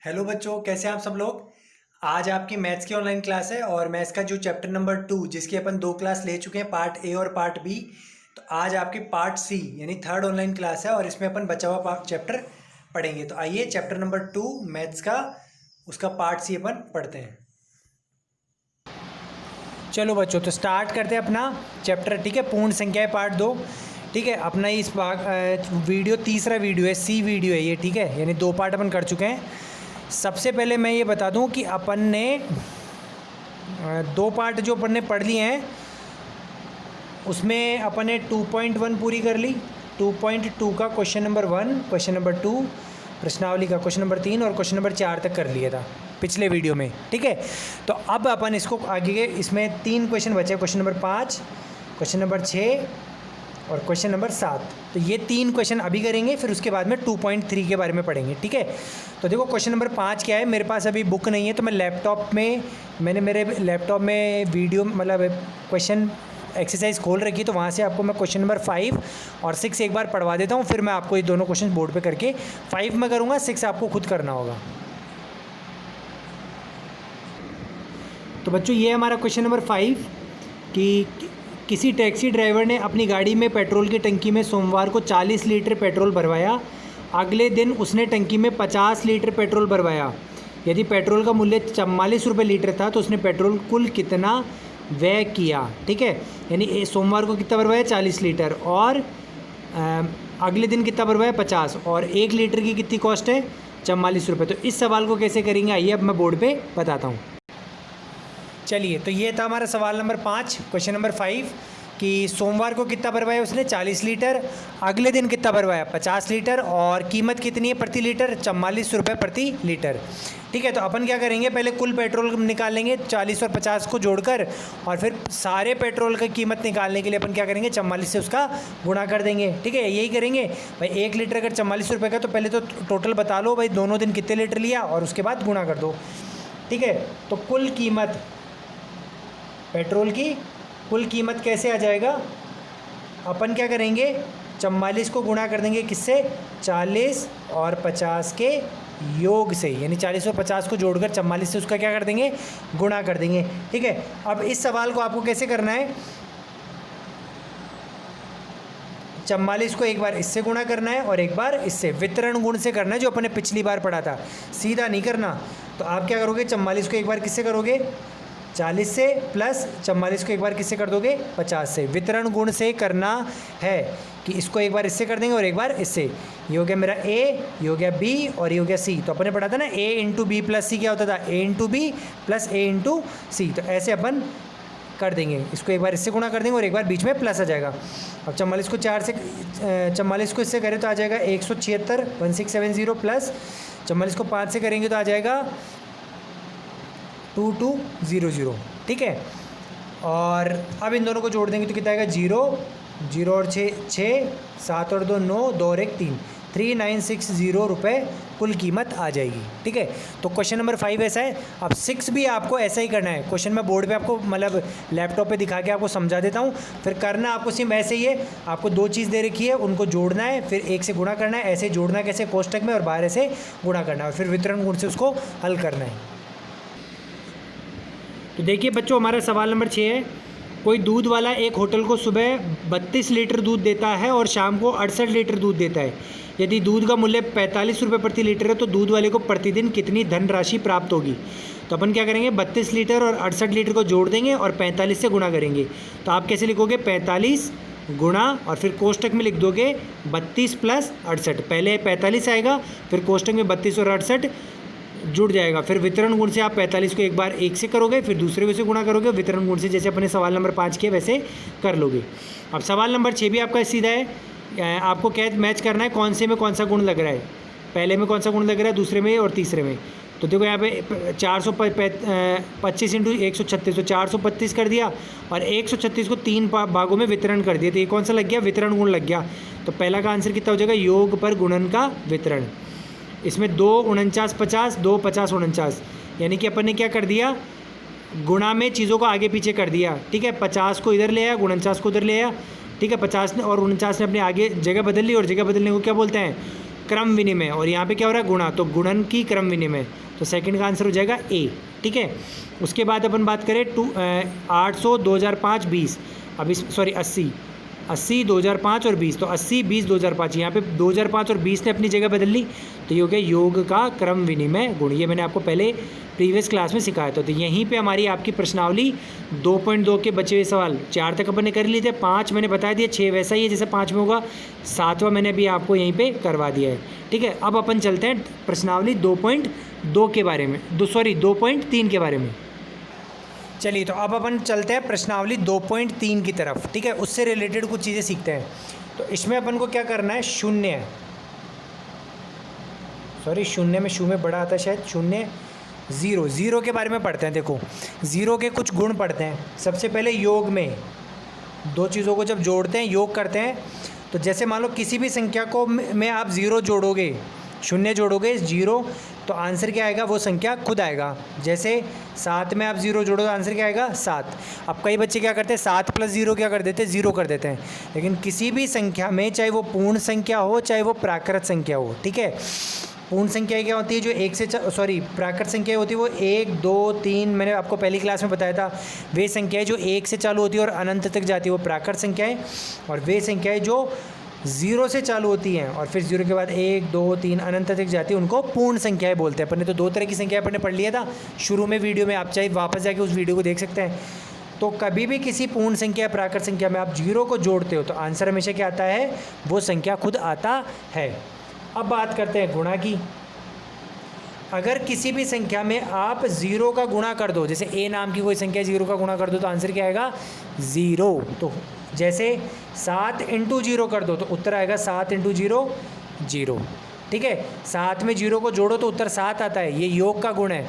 Hello बच्चों, कैसे हैं आप सब लोग। आज आपकी मैथ्स की ऑनलाइन क्लास है और मैथ्स का जो चैप्टर नंबर 2 जिसकी अपन 2 क्लास ले चुके हैं, पार्ट ए और पार्ट बी। तो आज आपकी पार्ट सी यानी थर्ड ऑनलाइन क्लास है और इसमें अपन बचा हुआ चैप्टर पढ़ेंगे। तो आइए चैप्टर नंबर 2 मैथ्स का उसका पार्ट सी अपन पढ़ते हैं। चलो बच्चों, तो स्टार्ट करते हैं अपना चैप्टर। ठीक है, पूर्ण संख्याएं पार्ट 2। ठीक है, अपना इस वीडियो तीसरा वीडियो है, सी वीडियो है ये। ठीक है, यानी 2 पार्ट अपन कर चुके हैं। सबसे पहले मैं ये बता दूं कि अपन ने 2 पार्ट जो अपन ने पढ़ लिए हैं उसमें अपन ने 2.1 पूरी कर ली, 2.2 का क्वेश्चन नंबर 1, क्वेश्चन नंबर 2 प्रश्नावली का क्वेश्चन नंबर 3 और क्वेश्चन नंबर 4 तक कर लिया था पिछले वीडियो में। ठीक है, तो अब अपन इसको आगे इसमें 3 क्वेश्चन बचे, क्वेश्चन नंबर 5, क्वेश्चन नंबर 6 और क्वेश्चन नंबर 7। तो ये 3 क्वेश्चन अभी करेंगे, फिर उसके बाद में 2.3 के बारे में पढ़ेंगे। ठीक है, तो देखो क्वेश्चन नंबर 5 क्या है। मेरे पास अभी बुक नहीं है तो मैं मैंने मेरे लैपटॉप में वीडियो मतलब क्वेश्चन एक्सरसाइज खोल रखी है, तो वहाँ से आपको मैं क्वेश्चन नंबर 5 और 6 एक बार पढ़वा देता हूँ। फिर मैं आपको ये दोनों क्वेश्चन बोर्ड पे करके 5 में करूँगा, 6 आपको खुद करना होगा। तो बच्चों, ये हमारा क्वेश्चन नंबर 5 कि किसी टैक्सी ड्राइवर ने अपनी गाड़ी में पेट्रोल की टंकी में सोमवार को 40 लीटर पेट्रोल भरवाया। अगले दिन उसने टंकी में 50 लीटर पेट्रोल भरवाया। यदि पेट्रोल का मूल्य 44 रुपये लीटर था तो उसने पेट्रोल कुल कितना व्यय किया। ठीक है, यानी सोमवार को कितना भरवाया 40 लीटर और अगले दिन कितना भरवाया 50, और 1 लीटर की कितनी कॉस्ट है 44 रुपये। तो इस सवाल को कैसे करेंगे आइए अब मैं बोर्ड पे बताता हूँ। चलिए, तो ये था हमारा सवाल नंबर 5, क्वेश्चन नंबर 5 कि सोमवार को कितना भरवाया उसने 40 लीटर, अगले दिन कितना भरवाया 50 लीटर और कीमत कितनी है प्रति लीटर 44 रुपये प्रति लीटर। ठीक है, तो अपन क्या करेंगे, पहले कुल पेट्रोल निकाल लेंगे 40 और 50 को जोड़कर, और फिर सारे पेट्रोल की कीमत निकालने के लिए अपन क्या करेंगे 44 से उसका गुणा कर देंगे। ठीक है, यही करेंगे भाई। 1 लीटर अगर 44 रुपये का तो पहले तो टोटल बता लो भाई, दोनों दिन कितने लीटर लिया और उसके बाद गुणा कर दो। ठीक है, तो कुल कीमत पेट्रोल की कुल कीमत कैसे आ जाएगा, अपन क्या करेंगे 44 को गुणा कर देंगे किससे 40 और 50 के योग से, यानी 40 और 50 को जोड़कर 44 से उसका क्या कर देंगे गुणा कर देंगे। ठीक है, अब इस सवाल को आपको कैसे करना है, 44 को एक बार इससे गुणा करना है और एक बार इससे वितरण गुण से करना है, जो अपने पिछली बार पढ़ा था, सीधा नहीं करना। तो आप क्या करोगे 44 को एक बार किससे करोगे 40 से, प्लस 44 को एक बार किससे कर दोगे 50 से। वितरण गुण से करना है कि इसको एक बार इससे कर देंगे और एक बार इससे। ये हो गया मेरा ए, ये हो गया बी और ये हो गया सी। तो अपन ने पढ़ा था ना ए इंटू बी प्लस सी क्या होता था, ए इंटू बी प्लस ए इंटू सी। तो ऐसे अपन कर देंगे, इसको एक बार इससे गुणा कर देंगे और एक बार बीच में प्लस आ जाएगा। अब 44 को 4 से 44 को इससे करें तो आ जाएगा 176 1670 प्लस 44 को 5 से करेंगे तो आ जाएगा 2200। ठीक है, और अब इन दोनों को जोड़ देंगे तो कितना आएगा 0 0 और 6 7 और 2 9 2 और 1 3 3960 रुपये कुल कीमत आ जाएगी। ठीक है, तो क्वेश्चन नंबर 5 ऐसा है। अब 6 भी आपको ऐसा ही करना है। क्वेश्चन मैं बोर्ड पे आपको मतलब लैपटॉप पे दिखा के आपको समझा देता हूँ, फिर करना आपको सिर्फ ऐसे ही है। आपको 2 चीज़ दे रखी है, उनको जोड़ना है, फिर 1 से गुणा करना है, ऐसे जोड़ना कैसे कोष्टक में और बाहर ऐसे गुणा करना है, और फिर वितरण गुण से उसको हल करना है। तो देखिए बच्चों, हमारा सवाल नंबर 6 है। कोई दूध वाला एक होटल को सुबह 32 लीटर दूध देता है और शाम को 68 लीटर दूध देता है। यदि दूध का मूल्य 45 रुपये प्रति लीटर है तो दूध वाले को प्रतिदिन कितनी धनराशि प्राप्त होगी। तो अपन क्या करेंगे 32 लीटर और 68 लीटर को जोड़ देंगे और 45 से गुणा करेंगे। तो आप कैसे लिखोगे 45 गुणा और फिर कोष्टक में लिख दोगे 32 प्लस 68। पहले 45 आएगा, फिर कोष्टक में 32 और 68 जुड़ जाएगा। फिर वितरण गुण से आप 45 को एक बार 1 से करोगे, फिर दूसरे से गुणा करोगे, वितरण गुण से जैसे अपने सवाल नंबर 5 किए वैसे कर लोगे। अब सवाल नंबर 6 भी आपका सीधा है। आपको क्या मैच करना है कौन से में कौन सा गुण लग रहा है, पहले में कौन सा गुण लग रहा है, दूसरे में और तीसरे में। तो देखो यहाँ पे 425 इंटू 136, तो 425 कर दिया और 136 को 3 भागों में वितरण कर दिया। तो ये कौन सा लग गया वितरण गुण लग गया। तो पहला का आंसर कितना हो जाएगा योग पर गुणन का वितरण। इसमें 2 49 50 2 50 49, यानी कि अपन ने क्या कर दिया गुणा में चीज़ों को आगे पीछे कर दिया। ठीक है, 50 को इधर ले आया, 49 को उधर ले आया। ठीक है, 50 ने और 49 ने अपने आगे जगह बदल ली, और जगह बदलने को क्या बोलते हैं क्रम विनिमय, और यहाँ पे क्या हो रहा है गुणा, तो गुणन की क्रम विनिमय, तो सेकंड का आंसर हो जाएगा ए। ठीक है, उसके बाद अपन बात करें 800 2005 20, अब इस 80 2005 और 20, तो 80 20 2005, यहाँ पे 2005 और 20 ने अपनी जगह बदल ली, तो ये हो गया योग का क्रम विनिमय गुण। ये मैंने आपको पहले प्रीवियस क्लास में सिखाया था। तो यहीं पे हमारी आपकी प्रश्नावली 2.2 के बचे हुए सवाल 4 तक अपन ने कर लिए थे, 5 मैंने बता दिया, 6 वैसा ही है जैसे 5 में होगा, 7वां मैंने अभी आपको यहीं पे करवा दिया है। ठीक है, अब अपन चलते हैं प्रश्नावली 2.2 के बारे में, 2.3 के बारे में। चलिए, तो अब अपन चलते हैं प्रश्नावली 2.3 की तरफ। ठीक है, उससे रिलेटेड कुछ चीज़ें सीखते हैं। तो इसमें अपन को क्या करना है, शून्य में शू में बड़ा आता है शायद, शून्य ज़ीरो के बारे में पढ़ते हैं। देखो, ज़ीरो के कुछ गुण पढ़ते हैं। सबसे पहले योग में दो चीज़ों को जब जोड़ते हैं, योग करते हैं, तो जैसे मान लो किसी भी संख्या को में आप ज़ीरो जोड़ोगे, शून्य जोड़ोगे ज़ीरो, तो आंसर क्या आएगा, वो संख्या खुद आएगा। जैसे 7 में आप ज़ीरो जोड़ो तो आंसर क्या आएगा, 7। अब कई बच्चे क्या करते हैं, 7 + 0 क्या कर देते हैं, 0 कर देते हैं। लेकिन किसी भी संख्या में, चाहे वो पूर्ण संख्या हो चाहे वो प्राकृत संख्या हो, ठीक है, पूर्ण संख्या क्या होती है, जो प्राकृत संख्या होती है वो 1 2 3, मैंने आपको पहली क्लास में बताया था। वे संख्याएँ जो 1 से चालू होती है और अनंत तक जाती है वो प्राकृत संख्याएँ, और वे संख्याएँ जो 0 से चालू होती हैं और फिर 0 के बाद 1 2 3 अनंत तक जाती है, उनको पूर्ण संख्याएं बोलते हैं। अपन ने तो 2 तरह की संख्याएं अपन ने पढ़ लिया था शुरू में वीडियो में, आप चाहे वापस जाके उस वीडियो को देख सकते हैं। तो कभी भी किसी पूर्ण संख्या प्राकृत संख्या में आप 0 को जोड़ते हो तो आंसर हमेशा क्या आता है, वो संख्या खुद आता है। अब बात करते हैं गुणा की। अगर किसी भी संख्या में आप 0 का गुणा कर दो, जैसे ए नाम की कोई संख्या 0 का गुणा कर दो तो आंसर क्या आएगा, 0। तो जैसे 7 × 0 कर दो तो उत्तर आएगा 7 × 0 0। ठीक है, 7 में 0 को जोड़ो तो उत्तर 7 आता है, ये योग का गुण है।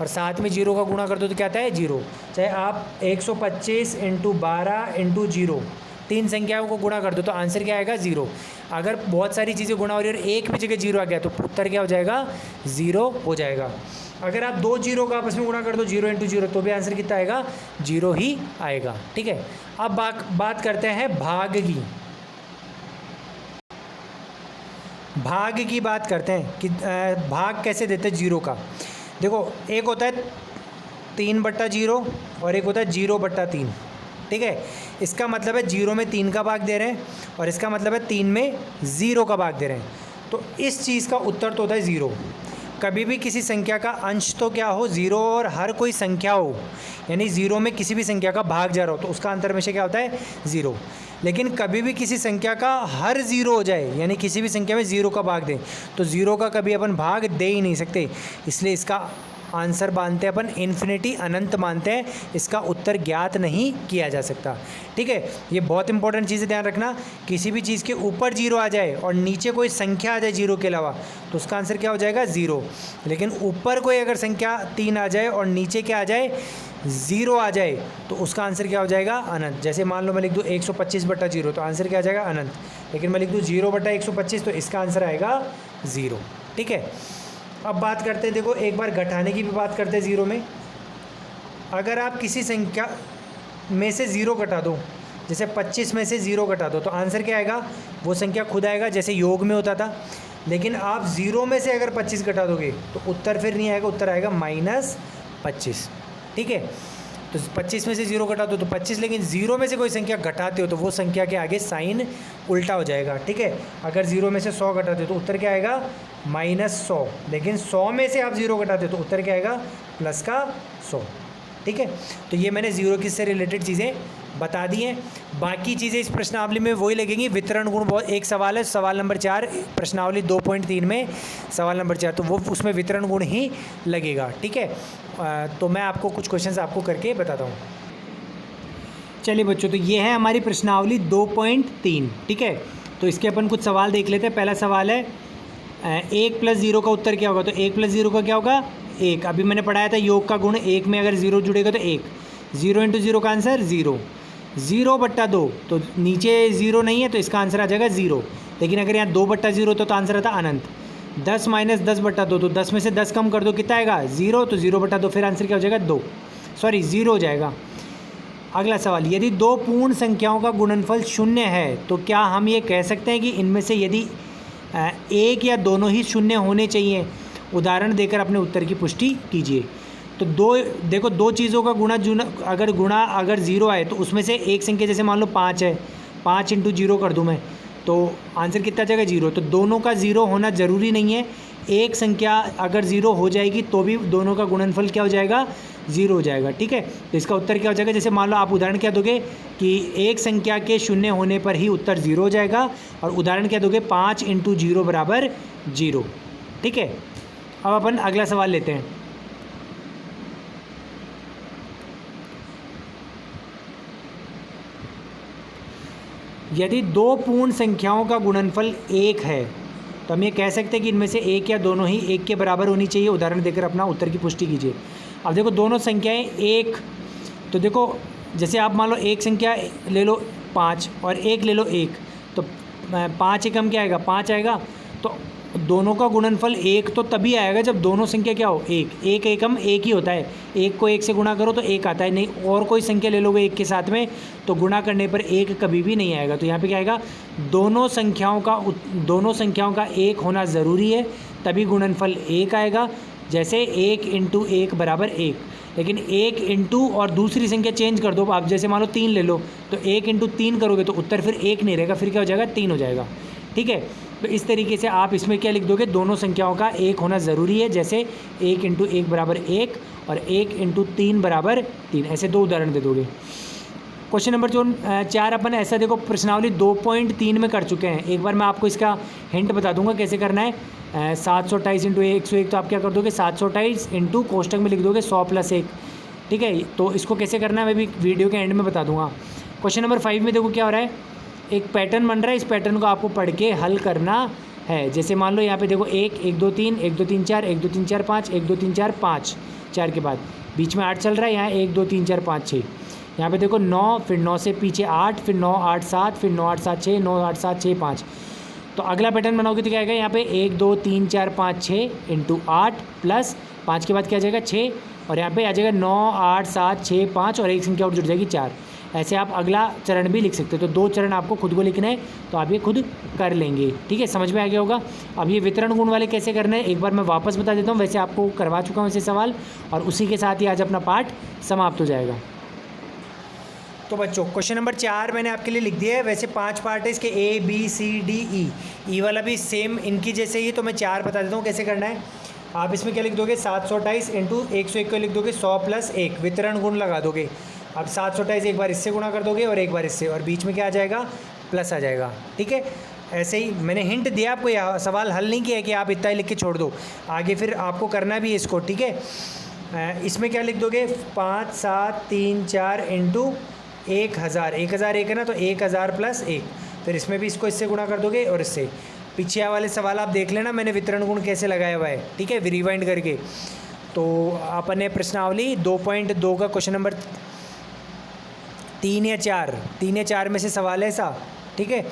और 7 में 0 का गुणा कर दो तो क्या आता है, 0। चाहे आप 125 × 12 × 0, 3 संख्याओं को गुणा कर दो तो आंसर क्या आएगा, 0। अगर बहुत सारी चीज़ें गुणा हो रही है और एक भी जगह 0 आ गया तो उत्तर क्या हो जाएगा, 0 हो जाएगा। अगर आप 2 0 का आपस में गुणा कर दो 0 × 0 तो भी आंसर कितना आएगा, 0 ही आएगा। ठीक है, अब बात करते हैं भाग की। भाग की बात करते हैं कि भाग कैसे देते हैं 0 का। देखो, एक होता है 3/0 और एक होता है 0/3। ठीक है, इसका मतलब है 0 में 3 का भाग दे रहे हैं और इसका मतलब है 3 में 0 का भाग दे रहे हैं। तो इस चीज़ का उत्तर तो होता है 0। कभी भी किसी संख्या का अंश तो क्या हो, 0, और हर कोई संख्या हो, यानी 0 में किसी भी संख्या का भाग जा रहा हो तो उसका अंतर हमेशा क्या होता है, 0। लेकिन कभी भी किसी संख्या का हर 0 हो जाए, यानी किसी भी संख्या में 0 का भाग दें, तो 0 का कभी अपन भाग दे ही नहीं सकते। इसलिए इसका आंसर मानते हैं अपन इन्फिनिटी, अनंत मानते हैं, इसका उत्तर ज्ञात नहीं किया जा सकता। ठीक है, ये बहुत इंपॉर्टेंट चीज़ है, ध्यान रखना। किसी भी चीज़ के ऊपर 0 आ जाए और नीचे कोई संख्या आ जाए 0 के अलावा तो उसका आंसर क्या हो जाएगा, 0। लेकिन ऊपर कोई अगर संख्या 3 आ जाए और नीचे क्या आ जाए, 0 आ जाए तो उसका आंसर क्या हो जाएगा, अनंत। जैसे मान लो मैं लिख दूँ 125/0 तो आंसर क्या आ जाएगा, अनंत। लेकिन मैं लिख दूँ 0/125 तो इसका आंसर आएगा 0। ठीक है, अब बात करते हैं, देखो एक बार घटाने की भी बात करते हैं 0 में। अगर आप किसी संख्या में से 0 घटा दो, जैसे 25 में से 0 घटा दो तो आंसर क्या आएगा, वो संख्या खुद आएगा जैसे योग में होता था। लेकिन आप 0 में से अगर 25 घटा दोगे तो उत्तर फिर नहीं आएगा, उत्तर आएगा -25। ठीक है, तो 25 में से 0 घटा दो तो 25, लेकिन 0 में से कोई संख्या घटाते हो तो वो संख्या के आगे साइन उल्टा हो जाएगा। ठीक है, अगर 0 में से 100 घटाते हो तो उत्तर क्या आएगा, -100। लेकिन 100 में से आप 0 घटाते हो तो उत्तर क्या आएगा, +100। ठीक है, तो ये मैंने 0 की से रिलेटेड चीज़ें बता दी हैं। बाकी चीज़ें इस प्रश्नावली में वही लगेंगी। वितरण गुण बहुत एक सवाल है, सवाल नंबर 4 प्रश्नावली 2.3 में, सवाल नंबर 4, तो वो उसमें वितरण गुण ही लगेगा। ठीक है, तो मैं आपको कुछ क्वेश्चंस आपको करके बताता हूँ। चलिए बच्चों, तो ये है हमारी प्रश्नावली 2.3। ठीक है, तो इसके अपन कुछ सवाल देख लेते हैं। पहला सवाल है 1 + 0 का उत्तर क्या होगा, तो 1 + 0 का क्या होगा, 1। अभी मैंने पढ़ाया था योग का गुण, 1 में अगर 0 जुड़ेगा तो 1। 0 × 0 का आंसर 0। 0/2 तो नीचे 0 नहीं है तो इसका आंसर आ जाएगा 0। लेकिन अगर यहाँ 2/0 होता तो आंसर आता अनंत। 10 - 10/2 तो 10 में से 10 कम कर दो, कितना आएगा, 0। तो 0/2 फिर आंसर क्या हो जाएगा, 0 हो जाएगा। अगला सवाल, यदि 2 पूर्ण संख्याओं का गुणनफल 0 है तो क्या हम ये कह सकते हैं कि इनमें से यदि एक या दोनों ही शून्य होने चाहिए, उदाहरण देकर अपने उत्तर की पुष्टि कीजिए। तो दो चीज़ों का गुणा अगर ज़ीरो आए तो उसमें से एक संख्या, जैसे मान लो 5 है, 5 इंटू 0 कर दूँ मैं, तो आंसर कितना जाएगा 0। तो दोनों का 0 होना ज़रूरी नहीं है, एक संख्या अगर 0 हो जाएगी तो भी दोनों का गुणनफल क्या हो जाएगा, 0 हो जाएगा। ठीक है, तो इसका उत्तर क्या हो जाएगा, जैसे मान लो आप उदाहरण क्या दोगे कि एक संख्या के शून्य होने पर ही उत्तर 0 हो जाएगा, और उदाहरण क्या दोगे 5 इंटू 0 बराबर 0। ठीक है, अब अपन अगला सवाल लेते हैं। यदि दो पूर्ण संख्याओं का गुणनफल 1 है तो हम ये कह सकते हैं कि इनमें से एक या दोनों ही 1 के बराबर होनी चाहिए, उदाहरण देकर अपना उत्तर की पुष्टि कीजिए। अब देखो दोनों संख्याएं 1, तो देखो जैसे आप मान लो एक संख्या ले लो 5 और एक ले लो 1, तो 5 एकम क्या आएगा, 5 आएगा। तो दोनों का गुणनफल 1 तो तभी आएगा जब दोनों संख्या क्या हो, 1। एक एकम 1 ही होता है, 1 को 1 से गुणा करो तो 1 आता है, नहीं और कोई संख्या ले लोगे 1 के साथ में तो गुणा करने पर 1 कभी भी नहीं आएगा। तो यहाँ पे क्या आएगा, दोनों संख्याओं का 1 होना ज़रूरी है, तभी गुणनफल 1 आएगा। जैसे 1 इंटू 1 बराबर 1, लेकिन 1 इंटू और दूसरी संख्या चेंज कर दो, आप जैसे मान लो 3 ले लो, तो 1 इंटू 3 करोगे तो उत्तर फिर 1 नहीं रहेगा, फिर क्या हो जाएगा, 3 हो जाएगा। ठीक है, तो इस तरीके से आप इसमें क्या लिख दोगे, दोनों संख्याओं का 1 होना ज़रूरी है, जैसे 1 इंटू 1 बराबर 1 और 1 इंटू 3 बराबर 3, ऐसे दो उदाहरण दे दोगे। क्वेश्चन नंबर 4 अपन ऐसा देखो प्रश्नावली 2.3 में कर चुके हैं। एक बार मैं आपको इसका हिंट बता दूंगा कैसे करना है। 728 इंटू 101, तो आप क्या कर दोगे 728 इंटू कोष्टक में लिख दोगे 100 प्लस 1। ठीक है, तो इसको कैसे करना है मैं भी वीडियो के एंड में बता दूंगा। क्वेश्चन नंबर 5 में देखो क्या हो रहा है, एक पैटर्न बन रहा है, इस पैटर्न को आपको पढ़ के हल करना है। जैसे मान लो यहाँ पे देखो 1 1 2 3 1 2 3 4 1 2 3 4 5 1 2 3 4 5, 4 के बाद बीच में 8 चल रहा है, यहाँ 1 2 3 4 5 6। यहाँ पे देखो 9, फिर 9 से पीछे 8, फिर 9 8 7, फिर 9 8 7 6, 9 8 7 6 5। तो अगला पैटर्न बनाओगे तो क्या आएगा, यहाँ पे 1 2 3 4 5 6 इंटू 8 प्लस 5 के बाद क्या आ जाएगा 6, और यहाँ पे आ जाएगा 9 8 7 6 5 और एक संख्या और जुड़ जाएगी 4। ऐसे आप अगला चरण भी लिख सकते हो। तो 2 चरण आपको खुद को लिखना है, तो आप ये खुद कर लेंगे। ठीक है, समझ में आ गया होगा। अब ये वितरण गुण वाले कैसे करना है एक बार मैं वापस बता देता हूँ, वैसे आपको करवा चुका हूँ ऐसे सवाल, और उसी के साथ ही आज अपना पाठ समाप्त हो जाएगा। तो बच्चों क्वेश्चन नंबर 4 मैंने आपके लिए लिख दिया है। वैसे 5 पार्ट है इसके, A B C D E वाला भी सेम इनकी जैसे ही, तो मैं 4 बता देता हूँ कैसे करना है। आप इसमें क्या लिख दोगे 728 इंटू 101 को लिख दोगे 100 प्लस 1, वितरण गुण लगा दोगे। अब 728 एक बार इससे गुणा कर दोगे और एक बार इससे, और बीच में क्या आ जाएगा, प्लस आ जाएगा। ठीक है, ऐसे ही मैंने हिंट दिया आपको, यह सवाल हल नहीं किया है कि आप इतना ही लिख के छोड़ दो, आगे फिर आपको करना भी है इसको। ठीक है, इसमें क्या लिख दोगे 5 7 3 4 इंटू 1000, 1000 एक है ना, तो 1000 प्लस 1, फिर इसमें भी इसको इससे गुणा कर दोगे और इससे। पीछे वाले सवाल आप देख लेना मैंने वितरण गुण कैसे लगाया हुआ है। ठीक है, रिवाइंड करके। तो अपन ने प्रश्नावली 2.2 का क्वेश्चन नंबर 3 या 4 में से सवाल है ऐसा। ठीक है,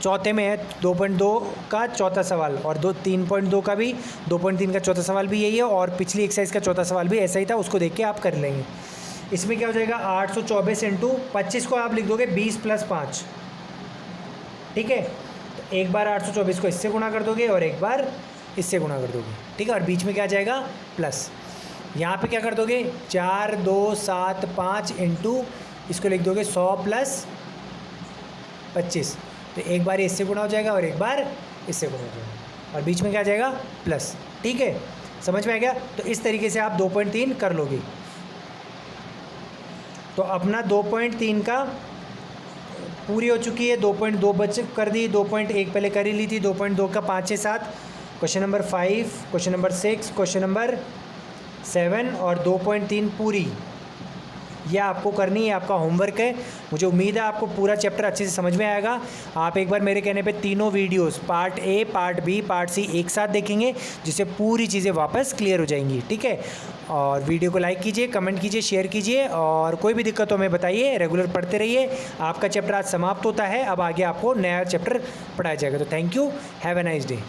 चौथे में है 2.2 का चौथा सवाल, और 3.2 का भी 2.3 का चौथा सवाल भी यही है, और पिछली एक्सरसाइज का चौथा सवाल भी ऐसा ही था, उसको देख के आप कर लेंगे। इसमें क्या हो जाएगा 824 इंटू 25 को आप लिख दोगे 20 प्लस 5। ठीक है, तो एक बार 824 को इससे गुणा कर दोगे और एक बार इससे गुणा कर दोगे। ठीक है, और बीच में क्या आ जाएगा प्लस। यहाँ पे क्या कर दोगे 4 2 7 5 इंटू इसको लिख दोगे 100 प्लस 25, तो एक बार इससे गुणा हो जाएगा और एक बार इससे गुणा हो जाएगा, और बीच में क्या आ जाएगा प्लस। ठीक है, समझ में आ गया। तो इस तरीके से आप 2.3 कर लोगे। तो अपना 2.3 का पूरी हो चुकी है, 2.2 बच कर दी, 2.1 पहले कर ही ली थी, 2.2 का 5 6 7, question number 5, question number 6, question number 7 और 2.3 पूरी। यह आपको करनी है, आपका होमवर्क है। मुझे उम्मीद है आपको पूरा चैप्टर अच्छे से समझ में आएगा। आप एक बार मेरे कहने पे तीनों videos part A, part B, part C एक साथ देखेंगे, जिससे पूरी चीज़ें वापस क्लियर हो जाएंगी। ठीक है, और वीडियो को लाइक कीजिए, कमेंट कीजिए, शेयर कीजिए, और कोई भी दिक्कत हो हमें बताइए। रेगुलर पढ़ते रहिए। आपका चैप्टर आज समाप्त होता है, अब आगे आपको नया चैप्टर पढ़ाया जाएगा। तो thank you, have a nice day.